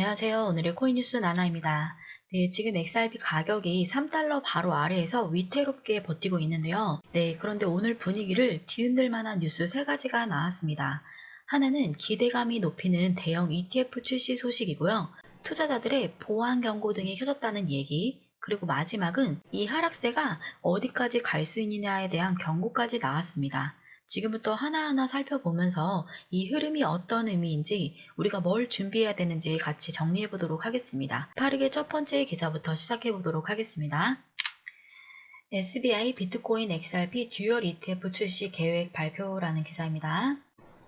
안녕하세요. 오늘의 코인 뉴스 나나입니다. 네, 지금 XRP 가격이 3달러 바로 아래에서 위태롭게 버티고 있는데요. 네, 그런데 오늘 분위기를 뒤흔들 만한 뉴스 3가지가 나왔습니다. 하나는 기대감이 높이는 대형 ETF 출시 소식이고요. 투자자들의 보안 경고 등이 켜졌다는 얘기, 그리고 마지막은 이 하락세가 어디까지 갈 수 있느냐에 대한 경고까지 나왔습니다. 지금부터 하나하나 살펴보면서 이 흐름이 어떤 의미인지 우리가 뭘 준비해야 되는지 같이 정리해 보도록 하겠습니다. 빠르게 첫 번째 기사부터 시작해 보도록 하겠습니다. SBI 비트코인 XRP 듀얼 ETF 출시 계획 발표라는 기사입니다.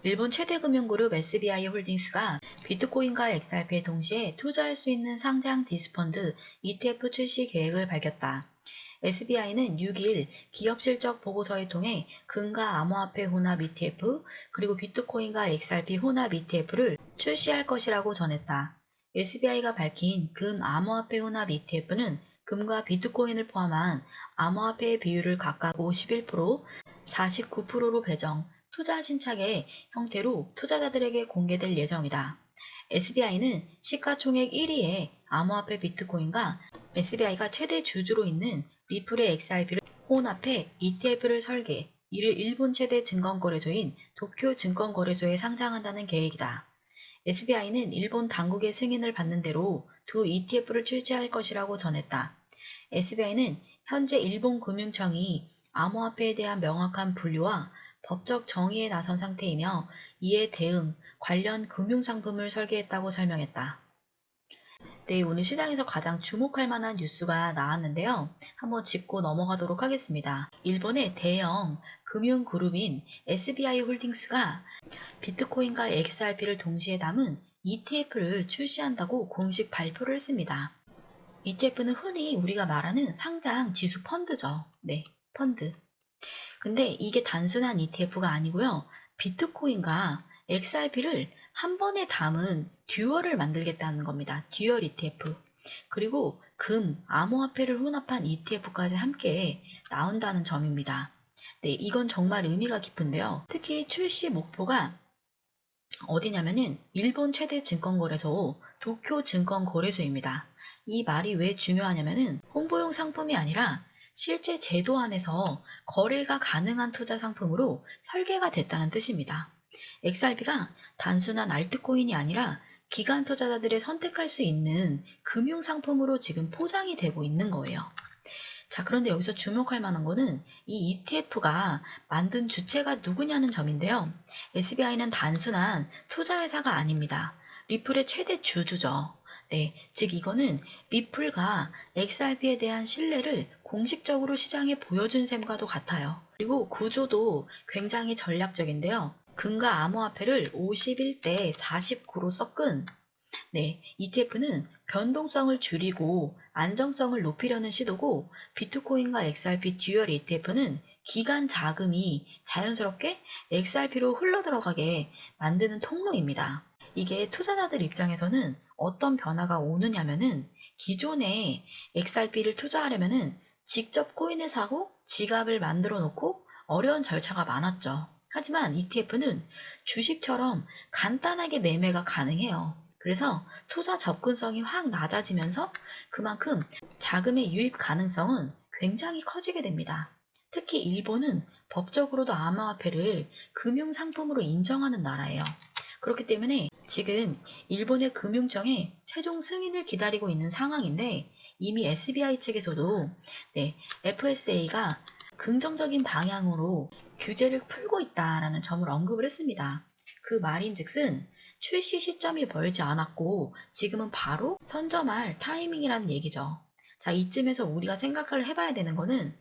일본 최대 금융그룹 SBI 홀딩스가 비트코인과 XRP에 동시에 투자할 수 있는 상장 디스펀드 ETF 출시 계획을 밝혔다. SBI는 6일 기업 실적 보고서에 통해 금과 암호화폐 혼합 ETF 그리고 비트코인과 XRP 혼합 ETF를 출시할 것이라고 전했다. SBI가 밝힌 금 암호화폐 혼합 ETF는 금과 비트코인을 포함한 암호화폐의 비율을 각각 51%, 49%로 배정, 투자 신착의 형태로 투자자들에게 공개될 예정이다. SBI는 시가총액 1위의 암호화폐 비트코인과 SBI가 최대 주주로 있는 리플의 XRP를 혼합해 ETF를 설계, 이를 일본 최대 증권거래소인 도쿄 증권거래소에 상장한다는 계획이다. SBI는 일본 당국의 승인을 받는 대로 두 ETF를 출시할 것이라고 전했다. SBI는 현재 일본 금융청이 암호화폐에 대한 명확한 분류와 법적 정의에 나선 상태이며 이에 대응, 관련 금융상품을 설계했다고 설명했다. 네, 오늘 시장에서 가장 주목할 만한 뉴스가 나왔는데요. 한번 짚고 넘어가도록 하겠습니다. 일본의 대형 금융그룹인 SBI 홀딩스가 비트코인과 XRP를 동시에 담은 ETF를 출시한다고 공식 발표를 했습니다. ETF는 흔히 우리가 말하는 상장 지수 펀드죠. 네, 펀드. 근데 이게 단순한 ETF가 아니고요. 비트코인과 XRP를 한 번에 담은 듀얼을 만들겠다는 겁니다. 듀얼 ETF. 그리고 금, 암호화폐를 혼합한 ETF까지 함께 나온다는 점입니다. 네, 이건 정말 의미가 깊은데요. 특히 출시 목표가 어디냐면은 일본 최대 증권거래소 도쿄 증권거래소입니다. 이 말이 왜 중요하냐면은 홍보용 상품이 아니라 실제 제도 안에서 거래가 가능한 투자 상품으로 설계가 됐다는 뜻입니다. XRP가 단순한 알트코인이 아니라 기관 투자자들이 선택할 수 있는 금융 상품으로 지금 포장이 되고 있는 거예요. 자, 그런데 여기서 주목할 만한 거는 이 ETF가 만든 주체가 누구냐는 점인데요. SBI는 단순한 투자회사가 아닙니다. 리플의 최대 주주죠. 네, 즉 이거는 리플과 XRP에 대한 신뢰를 공식적으로 시장에 보여준 셈과도 같아요. 그리고 구조도 굉장히 전략적인데요. 금과 암호화폐를 51대 49로 섞은 ETF는 변동성을 줄이고 안정성을 높이려는 시도고 비트코인과 XRP 듀얼 ETF는 기간 자금이 자연스럽게 XRP로 흘러들어가게 만드는 통로입니다. 이게 투자자들 입장에서는 어떤 변화가 오느냐면은 기존에 XRP를 투자하려면은 직접 코인을 사고 지갑을 만들어 놓고 어려운 절차가 많았죠. 하지만 ETF는 주식처럼 간단하게 매매가 가능해요. 그래서 투자 접근성이 확 낮아지면서 그만큼 자금의 유입 가능성은 굉장히 커지게 됩니다. 특히 일본은 법적으로도 암호화폐를 금융상품으로 인정하는 나라예요. 그렇기 때문에 지금 일본의 금융청의 최종 승인을 기다리고 있는 상황인데 이미 SBI 측에서도 FSA가 긍정적인 방향으로 규제를 풀고 있다라는 점을 언급을 했습니다. 그 말인즉슨 출시 시점이 멀지 않았고 지금은 바로 선점할 타이밍이라는 얘기죠. 자, 이쯤에서 우리가 생각을 해봐야 되는 거는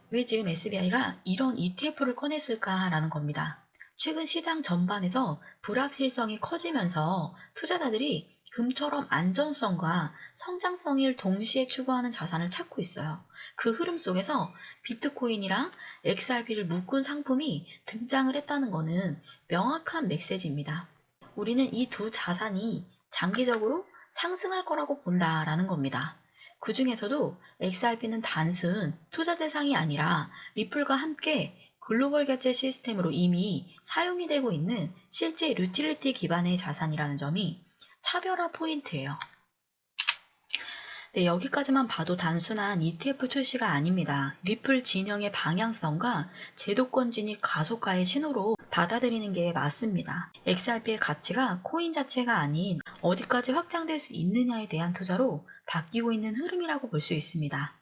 왜 지금 SBI가 이런 ETF를 꺼냈을까라는 겁니다. 최근 시장 전반에서 불확실성이 커지면서 투자자들이 금처럼 안전성과 성장성을 동시에 추구하는 자산을 찾고 있어요. 그 흐름 속에서 비트코인이랑 XRP를 묶은 상품이 등장을 했다는 것은 명확한 메시지입니다. 우리는 이 두 자산이 장기적으로 상승할 거라고 본다라는 겁니다. 그 중에서도 XRP는 단순 투자 대상이 아니라 리플과 함께 글로벌 결제 시스템으로 이미 사용이 되고 있는 실제 유틸리티 기반의 자산이라는 점이 차별화 포인트예요. 네, 여기까지만 봐도 단순한 ETF 출시가 아닙니다. 리플 진영의 방향성과 제도권 진입 가속화의 신호로 받아들이는 게 맞습니다. XRP의 가치가 코인 자체가 아닌 어디까지 확장될 수 있느냐에 대한 투자로 바뀌고 있는 흐름이라고 볼 수 있습니다.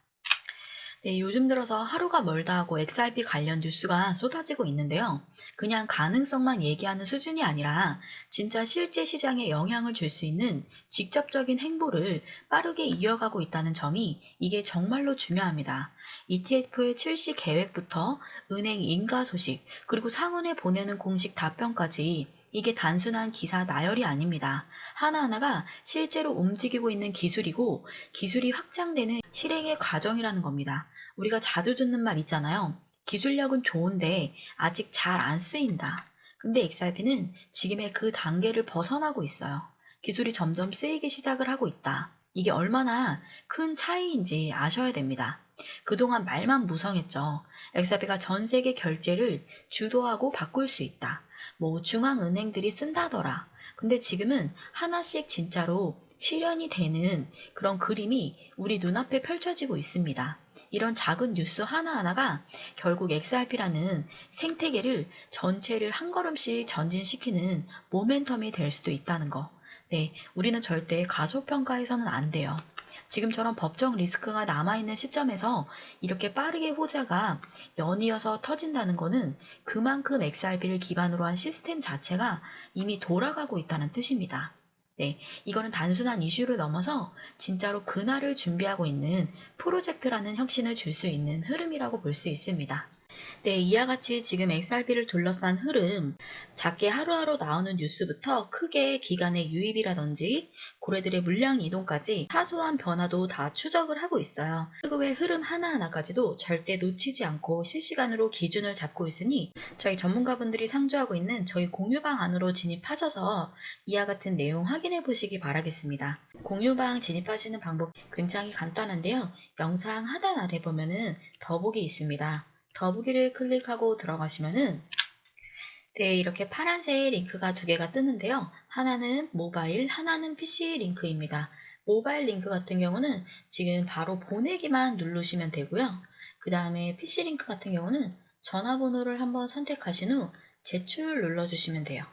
네, 요즘 들어서 하루가 멀다 하고 XRP 관련 뉴스가 쏟아지고 있는데요. 그냥 가능성만 얘기하는 수준이 아니라 진짜 실제 시장에 영향을 줄 수 있는 직접적인 행보를 빠르게 이어가고 있다는 점이 이게 정말로 중요합니다. ETF의 출시 계획부터 은행 인가 소식, 그리고 상원에 보내는 공식 답변까지 이게 단순한 기사 나열이 아닙니다. 하나하나가 실제로 움직이고 있는 기술이고 기술이 확장되는 실행의 과정이라는 겁니다. 우리가 자주 듣는 말 있잖아요. 기술력은 좋은데 아직 잘 안 쓰인다. 근데 XRP는 지금의 그 단계를 벗어나고 있어요. 기술이 점점 쓰이기 시작을 하고 있다. 이게 얼마나 큰 차이인지 아셔야 됩니다. 그동안 말만 무성했죠. XRP가 전 세계 결제를 주도하고 바꿀 수 있다. 뭐 중앙은행들이 쓴다더라. 근데 지금은 하나씩 진짜로 실현이 되는 그런 그림이 우리 눈앞에 펼쳐지고 있습니다. 이런 작은 뉴스 하나하나가 결국 XRP라는 생태계를 전체를 한 걸음씩 전진시키는 모멘텀이 될 수도 있다는 거. 네, 우리는 절대 가소평가해서는 안 돼요. 지금처럼 법적 리스크가 남아있는 시점에서 이렇게 빠르게 호재가 연이어서 터진다는 거는 그만큼 XRP를 기반으로 한 시스템 자체가 이미 돌아가고 있다는 뜻입니다. 네, 이거는 단순한 이슈를 넘어서 진짜로 그날을 준비하고 있는 프로젝트라는 혁신을 줄 수 있는 흐름이라고 볼 수 있습니다. 네, 이와 같이 지금 XRP를 둘러싼 흐름, 작게 하루하루 나오는 뉴스부터 크게 기관의 유입이라든지 고래들의 물량 이동까지 사소한 변화도 다 추적을 하고 있어요. 그 외 흐름 하나하나까지도 절대 놓치지 않고 실시간으로 기준을 잡고 있으니 저희 전문가분들이 상주하고 있는 저희 공유방 안으로 진입하셔서 이와 같은 내용 확인해 보시기 바라겠습니다. 공유방 진입하시는 방법 굉장히 간단한데요. 영상 하단 아래 보면은 더보기 있습니다. 더보기를 클릭하고 들어가시면은 네, 이렇게 파란색 링크가 두 개가 뜨는데요. 하나는 모바일, 하나는 PC 링크입니다. 모바일 링크 같은 경우는 지금 바로 보내기만 누르시면 되고요. 그 다음에 PC 링크 같은 경우는 전화번호를 한번 선택하신 후 제출 눌러주시면 돼요.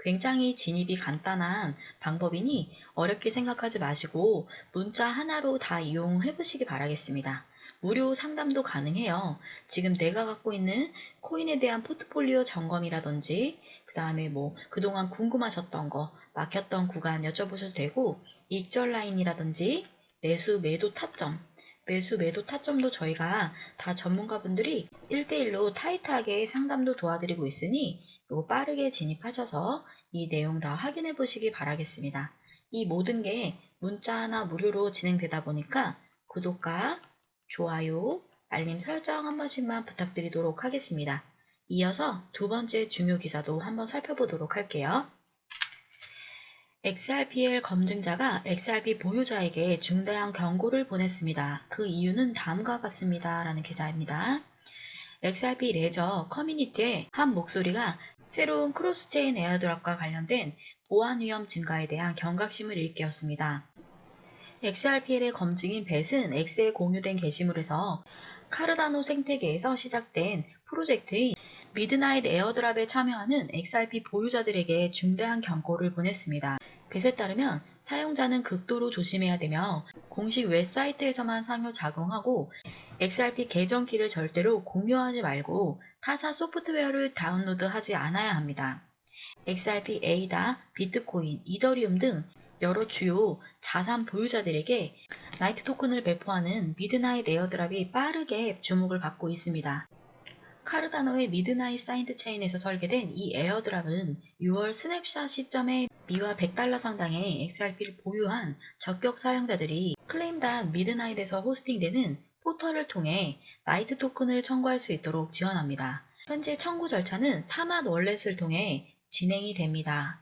굉장히 진입이 간단한 방법이니 어렵게 생각하지 마시고 문자 하나로 다 이용해 보시기 바라겠습니다. 무료 상담도 가능해요. 지금 내가 갖고 있는 코인에 대한 포트폴리오 점검이라든지 그 다음에 뭐 그동안 궁금하셨던 거 막혔던 구간 여쭤보셔도 되고 익절 라인이라든지 매수 매도 타점도 저희가 다 전문가분들이 1대1로 타이트하게 상담도 도와드리고 있으니 요거 빠르게 진입하셔서 이 내용 다 확인해 보시기 바라겠습니다. 이 모든 게 문자 하나 무료로 진행되다 보니까 구독과 좋아요, 알림 설정 한 번씩만 부탁드리도록 하겠습니다. 이어서 두 번째 중요 기사도 한번 살펴보도록 할게요. XRPL 검증자가 XRP 보유자에게 중대한 경고를 보냈습니다. 그 이유는 다음과 같습니다. 라는 기사입니다. XRP 레저 커뮤니티의 한 목소리가 새로운 크로스체인 에어드랍과 관련된 보안 위험 증가에 대한 경각심을 일깨웠습니다. XRPL의 검증인 벳은 X에 공유된 게시물에서 카르다노 생태계에서 시작된 프로젝트인 미드나잇 에어드랍에 참여하는 XRP 보유자들에게 중대한 경고를 보냈습니다. 벳에 따르면 사용자는 극도로 조심해야 되며 공식 웹사이트에서만 상호 작용하고 XRP 계정키를 절대로 공유하지 말고 타사 소프트웨어를 다운로드하지 않아야 합니다. XRP, 에이다, 비트코인, 이더리움 등 여러 주요 자산 보유자들에게 나이트 토큰을 배포하는 미드나잇 에어드랍이 빠르게 주목을 받고 있습니다. 카르다노의 미드나잇 사이드 체인에서 설계된 이 에어드랍은 6월 스냅샷 시점에 미화 $100 상당의 XRP를 보유한 적격 사용자들이 클레임단 미드나잇에서 호스팅되는 포털을 통해 나이트 토큰을 청구할 수 있도록 지원합니다. 현재 청구 절차는 사맛 월렛을 통해 진행이 됩니다.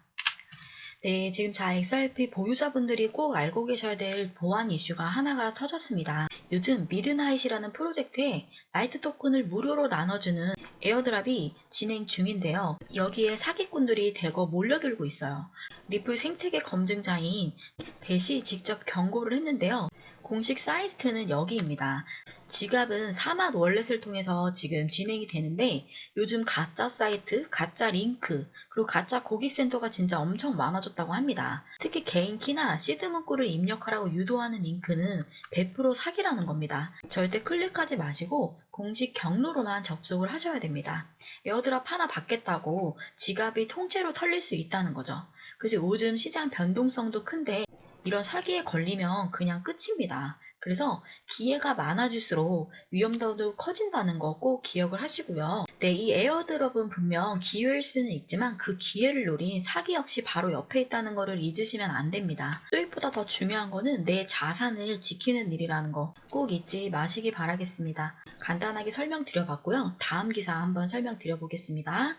네, 지금 XRP 보유자분들이 꼭 알고 계셔야 될 보안 이슈가 하나가 터졌습니다. 요즘 미드나잇이라는 프로젝트에 나이트 토큰을 무료로 나눠주는 에어드랍이 진행 중인데요. 여기에 사기꾼들이 대거 몰려들고 있어요. 리플 생태계 검증자인 벳이 직접 경고를 했는데요. 공식 사이트는 여기입니다. 지갑은 사맛 월렛을 통해서 지금 진행이 되는데 요즘 가짜 사이트, 가짜 링크, 그리고 가짜 고객센터가 진짜 엄청 많아졌다고 합니다. 특히 개인 키나 시드 문구를 입력하라고 유도하는 링크는 100% 사기라는 겁니다. 절대 클릭하지 마시고 공식 경로로만 접속을 하셔야 됩니다. 에어드랍 하나 받겠다고 지갑이 통째로 털릴 수 있다는 거죠. 그래서 요즘 시장 변동성도 큰데 이런 사기에 걸리면 그냥 끝입니다. 그래서 기회가 많아질수록 위험도도 커진다는 거 꼭 기억을 하시고요. 네, 이 에어드롭은 분명 기회일 수는 있지만 그 기회를 노린 사기 역시 바로 옆에 있다는 거를 잊으시면 안 됩니다. 수익보다 더 중요한 거는 내 자산을 지키는 일이라는 거 꼭 잊지 마시기 바라겠습니다. 간단하게 설명드려봤고요. 다음 기사 한번 설명드려보겠습니다.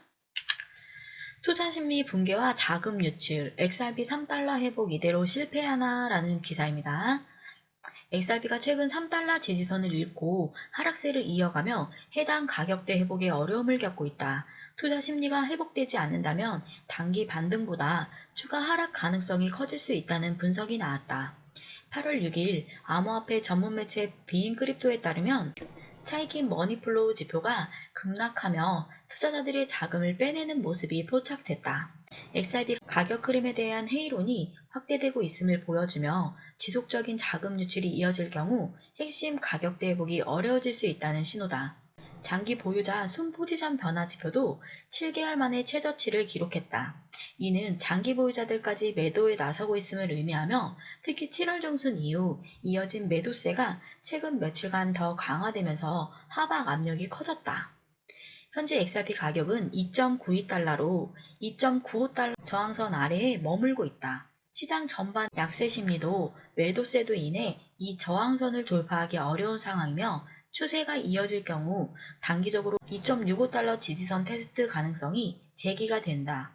투자심리 붕괴와 자금 유출, XRP 3달러 회복 이대로 실패하나라는 기사입니다. XRP가 최근 3달러 지지선을 잃고 하락세를 이어가며 해당 가격대 회복에 어려움을 겪고 있다. 투자 심리가 회복되지 않는다면 단기 반등보다 추가 하락 가능성이 커질 수 있다는 분석이 나왔다. 8월 6일 암호화폐 전문 매체 비인크립토에 따르면 차익인 머니플로우 지표가 급락하며 투자자들의 자금을 빼내는 모습이 포착됐다. XRP 가격 흐름에 대한 회의론이 확대되고 있음을 보여주며 지속적인 자금 유출이 이어질 경우 핵심 가격대 회복이 어려워질 수 있다는 신호다. 장기 보유자 순 포지션 변화 지표도 7개월 만에 최저치를 기록했다. 이는 장기 보유자들까지 매도에 나서고 있음을 의미하며 특히 7월 중순 이후 이어진 매도세가 최근 며칠간 더 강화되면서 하방 압력이 커졌다. 현재 XRP 가격은 2.92달러로 2.95달러 저항선 아래에 머물고 있다. 시장 전반 약세 심리도 매도세도 인해 이 저항선을 돌파하기 어려운 상황이며 추세가 이어질 경우 단기적으로 2.65달러 지지선 테스트 가능성이 제기가 된다.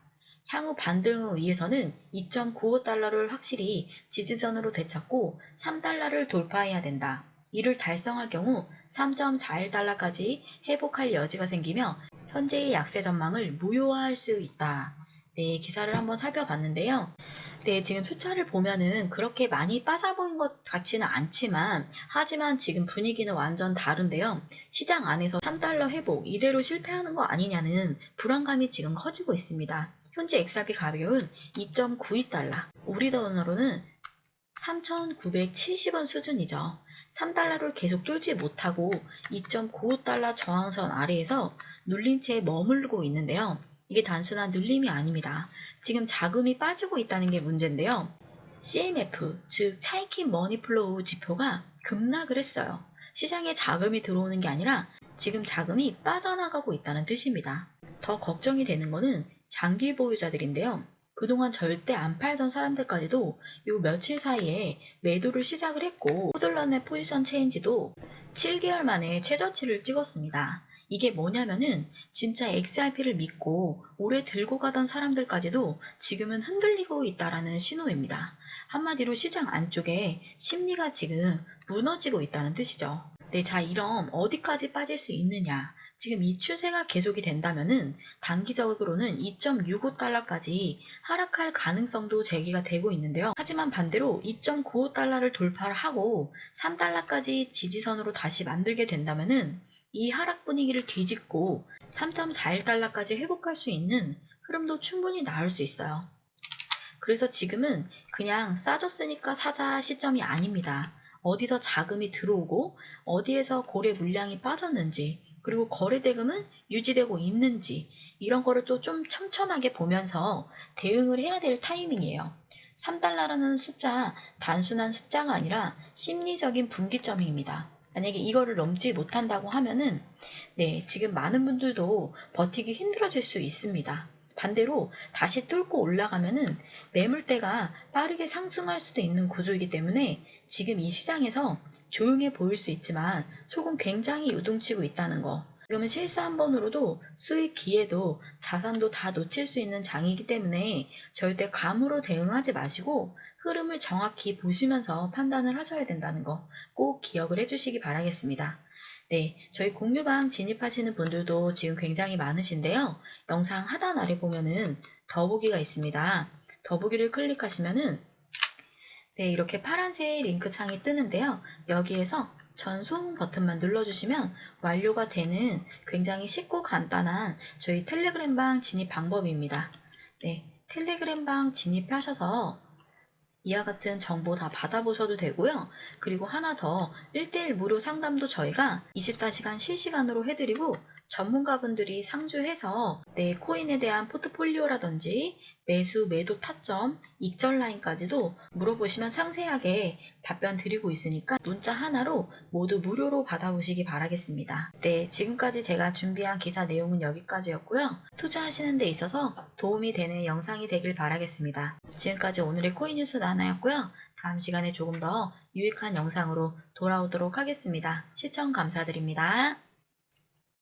향후 반등을 위해서는 2.95달러를 확실히 지지선으로 되찾고 3달러를 돌파해야 된다. 이를 달성할 경우 3.41달러까지 회복할 여지가 생기며 현재의 약세 전망을 무효화할 수 있다. 네, 기사를 한번 살펴봤는데요. 네, 지금 숫자를 보면은 그렇게 많이 빠져보인 것 같지는 않지만 하지만 지금 분위기는 완전 다른데요. 시장 안에서 3달러 회복 이대로 실패하는 거 아니냐는 불안감이 지금 커지고 있습니다. 현재 XRP 가격은 2.92달러, 우리 돈으로는 3,970원 수준이죠. 3달러를 계속 뚫지 못하고 2.95달러 저항선 아래에서 눌린 채 머물고 있는데요. 이게 단순한 눌림이 아닙니다. 지금 자금이 빠지고 있다는 게 문제인데요. CMF, 즉 차익인 머니플로우 지표가 급락을 했어요. 시장에 자금이 들어오는 게 아니라 지금 자금이 빠져나가고 있다는 뜻입니다. 더 걱정이 되는 거는 장기 보유자들인데요. 그동안 절대 안 팔던 사람들까지도 요 며칠 사이에 매도를 시작을 했고 호들런의 포지션 체인지도 7개월 만에 최저치를 찍었습니다. 이게 뭐냐면은 진짜 XRP를 믿고 오래 들고 가던 사람들까지도 지금은 흔들리고 있다라는 신호입니다. 한마디로 시장 안쪽에 심리가 지금 무너지고 있다는 뜻이죠. 네, 자, 이럼 어디까지 빠질 수 있느냐? 지금 이 추세가 계속이 된다면은 단기적으로는 2.65달러까지 하락할 가능성도 제기가 되고 있는데요. 하지만 반대로 2.95달러를 돌파를 하고 3달러까지 지지선으로 다시 만들게 된다면은 이 하락 분위기를 뒤집고 3.41달러까지 회복할 수 있는 흐름도 충분히 나올 수 있어요. 그래서 지금은 그냥 싸졌으니까 사자 시점이 아닙니다. 어디서 자금이 들어오고 어디에서 거래 물량이 빠졌는지 그리고 거래 대금은 유지되고 있는지 이런 거를 또 좀 촘촘하게 보면서 대응을 해야 될 타이밍이에요. 3달러라는 숫자 단순한 숫자가 아니라 심리적인 분기점입니다. 만약에 이거를 넘지 못한다고 하면은 네, 지금 많은 분들도 버티기 힘들어질 수 있습니다. 반대로 다시 뚫고 올라가면은 매물대가 빠르게 상승할 수도 있는 구조이기 때문에 지금 이 시장에서 조용해 보일 수 있지만 속은 굉장히 요동치고 있다는 거 지금은 실수 한 번으로도 수익 기회도 자산도 다 놓칠 수 있는 장이기 때문에 절대 감으로 대응하지 마시고 흐름을 정확히 보시면서 판단을 하셔야 된다는 거 꼭 기억을 해주시기 바라겠습니다. 네, 저희 공유방 진입하시는 분들도 지금 굉장히 많으신데요. 영상 하단 아래 보면은 더보기가 있습니다. 더보기를 클릭하시면은 네, 이렇게 파란색 링크 창이 뜨는데요. 여기에서 전송 버튼만 눌러주시면 완료가 되는 굉장히 쉽고 간단한 저희 텔레그램방 진입 방법입니다. 네, 텔레그램방 진입하셔서 이와 같은 정보 다 받아보셔도 되고요. 그리고 하나 더 1대1 무료 상담도 저희가 24시간 실시간으로 해드리고 전문가분들이 상주해서 내 코인에 대한 포트폴리오라든지 매수, 매도 타점, 익절 라인까지도 물어보시면 상세하게 답변 드리고 있으니까 문자 하나로 모두 무료로 받아보시기 바라겠습니다. 네, 지금까지 제가 준비한 기사 내용은 여기까지였고요. 투자하시는 데 있어서 도움이 되는 영상이 되길 바라겠습니다. 지금까지 오늘의 코인 뉴스 나나였고요. 다음 시간에 조금 더 유익한 영상으로 돌아오도록 하겠습니다. 시청 감사드립니다.